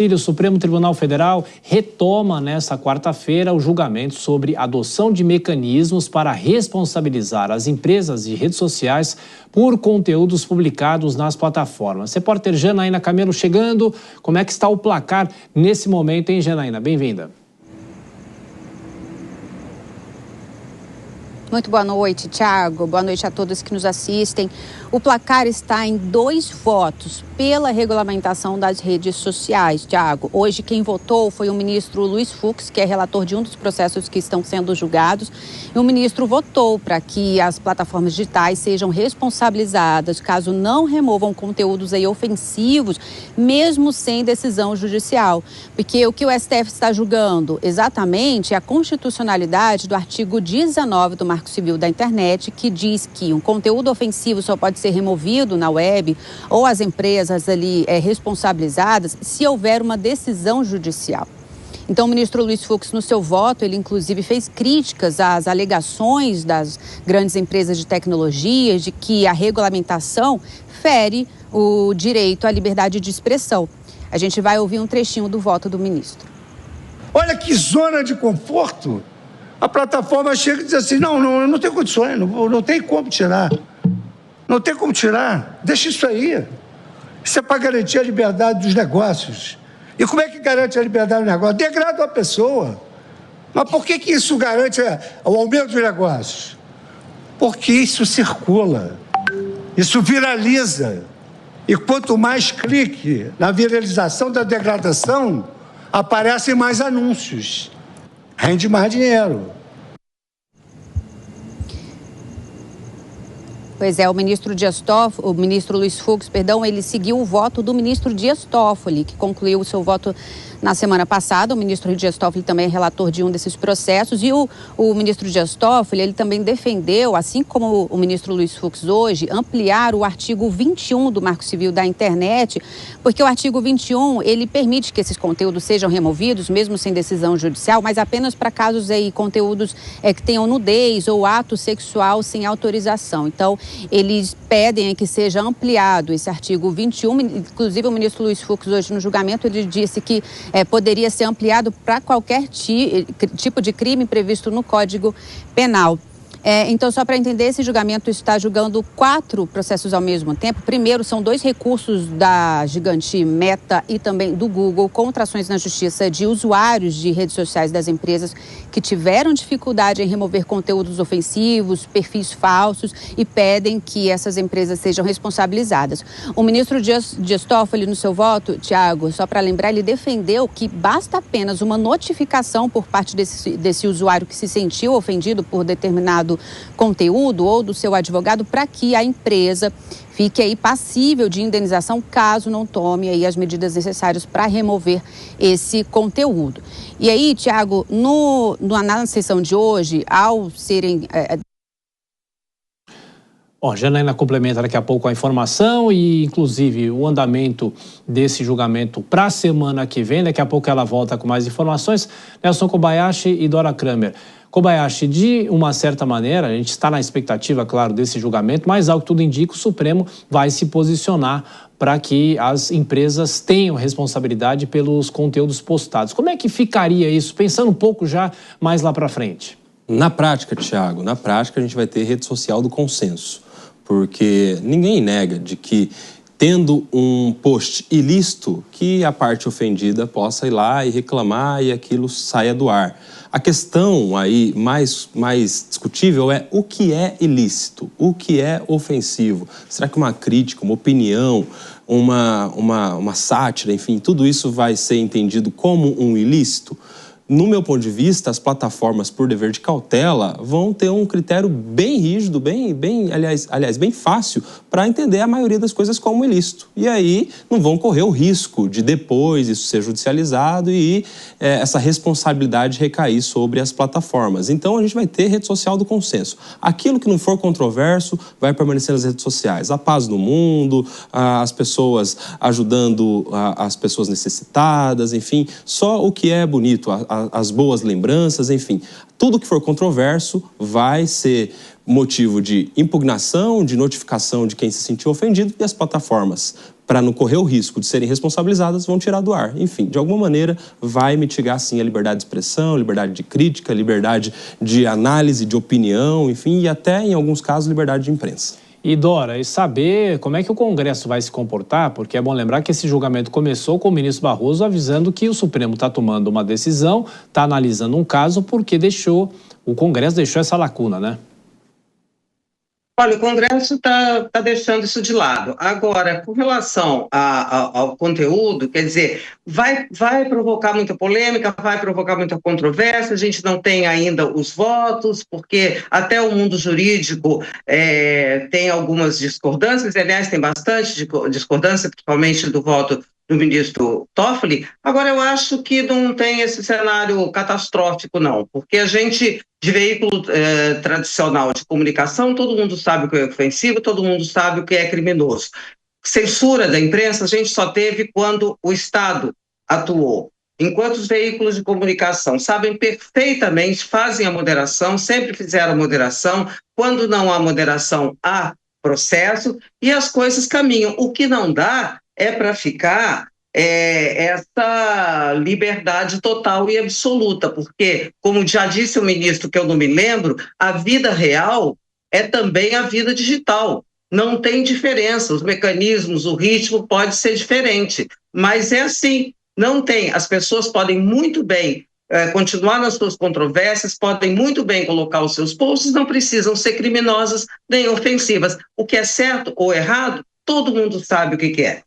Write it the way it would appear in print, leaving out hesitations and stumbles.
O Supremo Tribunal Federal retoma nesta quarta-feira o julgamento sobre adoção de mecanismos para responsabilizar as empresas de redes sociais por conteúdos publicados nas plataformas. Repórter Janaína Camelo chegando. Como é que está o placar nesse momento, hein, Janaína? Bem-vinda. Muito boa noite, Thiago. Boa noite a todos que nos assistem. O placar está em 2 votos pela regulamentação das redes sociais, Thiago. Hoje quem votou foi o ministro Luiz Fux, que é relator de um dos processos que estão sendo julgados. E o ministro votou para que as plataformas digitais sejam responsabilizadas caso não removam conteúdos aí ofensivos, mesmo sem decisão judicial. Porque o que o STF está julgando exatamente é a constitucionalidade do artigo 19 do Marco Civil da Internet, que diz que um conteúdo ofensivo só pode ser removido na web ou as empresas ali responsabilizadas se houver uma decisão judicial. Então, o ministro Luiz Fux, no seu voto, ele inclusive fez críticas às alegações das grandes empresas de tecnologia de que a regulamentação fere o direito à liberdade de expressão. A gente vai ouvir um trechinho do voto do ministro. Olha que zona de conforto! A plataforma chega e diz assim, não tem condições, não tem como tirar. Não tem como tirar, deixa isso aí. Isso é para garantir a liberdade dos negócios. E como é que garante a liberdade do negócio? Degrada a pessoa. Mas por que isso garante o aumento dos negócios? Porque isso circula, isso viraliza. E quanto mais clique na viralização da degradação, aparecem mais anúncios. Rende mais dinheiro. Pois é, o ministro Luiz Fux, ele seguiu o voto do ministro Dias Toffoli, que concluiu o seu voto na semana passada. O ministro Dias Toffoli também é relator de um desses processos e o ministro Dias Toffoli, ele também defendeu, assim como o ministro Luiz Fux hoje, ampliar o artigo 21 do Marco Civil da Internet, porque o artigo 21, ele permite que esses conteúdos sejam removidos, mesmo sem decisão judicial, mas apenas para casos aí, conteúdos que tenham nudez ou ato sexual sem autorização. Então, eles pedem que seja ampliado esse artigo 21, inclusive o ministro Luiz Fux hoje no julgamento, ele disse que poderia ser ampliado para qualquer tipo de crime previsto no Código Penal. Então, só para entender, esse julgamento está julgando 4 processos ao mesmo tempo. Primeiro, são 2 recursos da gigante Meta e também do Google contra ações na justiça de usuários de redes sociais das empresas que tiveram dificuldade em remover conteúdos ofensivos, perfis falsos e pedem que essas empresas sejam responsabilizadas. O ministro Dias Toffoli, no seu voto, Thiago, só para lembrar, ele defendeu que basta apenas uma notificação por parte desse usuário que se sentiu ofendido por determinado conteúdo ou do seu advogado para que a empresa fique aí passível de indenização caso não tome aí as medidas necessárias para remover esse conteúdo. E aí, Thiago, na sessão de hoje, ao serem... Janaína complementa daqui a pouco a informação e, inclusive, o andamento desse julgamento para a semana que vem. Daqui a pouco ela volta com mais informações. Nelson Kobayashi e Dora Kramer. Kobayashi, de uma certa maneira, a gente está na expectativa, claro, desse julgamento, mas, ao que tudo indica, o Supremo vai se posicionar para que as empresas tenham responsabilidade pelos conteúdos postados. Como é que ficaria isso, pensando um pouco já mais lá para frente? Na prática, Thiago, a gente vai ter rede social do consenso, porque ninguém nega de que, tendo um post ilícito, que a parte ofendida possa ir lá e reclamar e aquilo saia do ar. A questão aí mais discutível é o que é ilícito, o que é ofensivo. Será que uma crítica, uma opinião, uma sátira, enfim, tudo isso vai ser entendido como um ilícito? No meu ponto de vista, as plataformas, por dever de cautela, vão ter um critério bem rígido, aliás, bem fácil para entender a maioria das coisas como ilícito. E aí não vão correr o risco de depois isso ser judicializado e essa responsabilidade recair sobre as plataformas. Então a gente vai ter rede social do consenso. Aquilo que não for controverso vai permanecer nas redes sociais. A paz no mundo, as pessoas ajudando as pessoas necessitadas, enfim, só o que é bonito, as boas lembranças, enfim. Tudo que for controverso vai ser motivo de impugnação, de notificação de quem se sentiu ofendido e as plataformas para não correr o risco de serem responsabilizadas, vão tirar do ar. Enfim, de alguma maneira vai mitigar sim a liberdade de expressão, liberdade de crítica, liberdade de análise, de opinião, enfim, e até em alguns casos liberdade de imprensa. E Dora, e saber como é que o Congresso vai se comportar, porque é bom lembrar que esse julgamento começou com o ministro Barroso avisando que o Supremo está tomando uma decisão, está analisando um caso porque o Congresso deixou essa lacuna, né? Olha, o Congresso está deixando isso de lado. Agora, com relação ao conteúdo, quer dizer, vai provocar muita polêmica, vai provocar muita controvérsia, a gente não tem ainda os votos, porque até o mundo jurídico tem algumas discordâncias, aliás, tem bastante discordância, principalmente do voto do ministro Toffoli. Agora, eu acho que não tem esse cenário catastrófico, não, porque a gente, de veículo tradicional de comunicação, todo mundo sabe o que é ofensivo, todo mundo sabe o que é criminoso. Censura da imprensa a gente só teve quando o Estado atuou. Enquanto os veículos de comunicação sabem perfeitamente, fazem a moderação, sempre fizeram a moderação, quando não há moderação, há processo, e as coisas caminham. O que não dá é para ficar essa liberdade total e absoluta, porque, como já disse o ministro, que eu não me lembro, a vida real é também a vida digital. Não tem diferença, os mecanismos, o ritmo pode ser diferente, mas é assim, não tem. As pessoas podem muito bem continuar nas suas controvérsias, podem muito bem colocar os seus posts, não precisam ser criminosas nem ofensivas. O que é certo ou errado, todo mundo sabe o que é.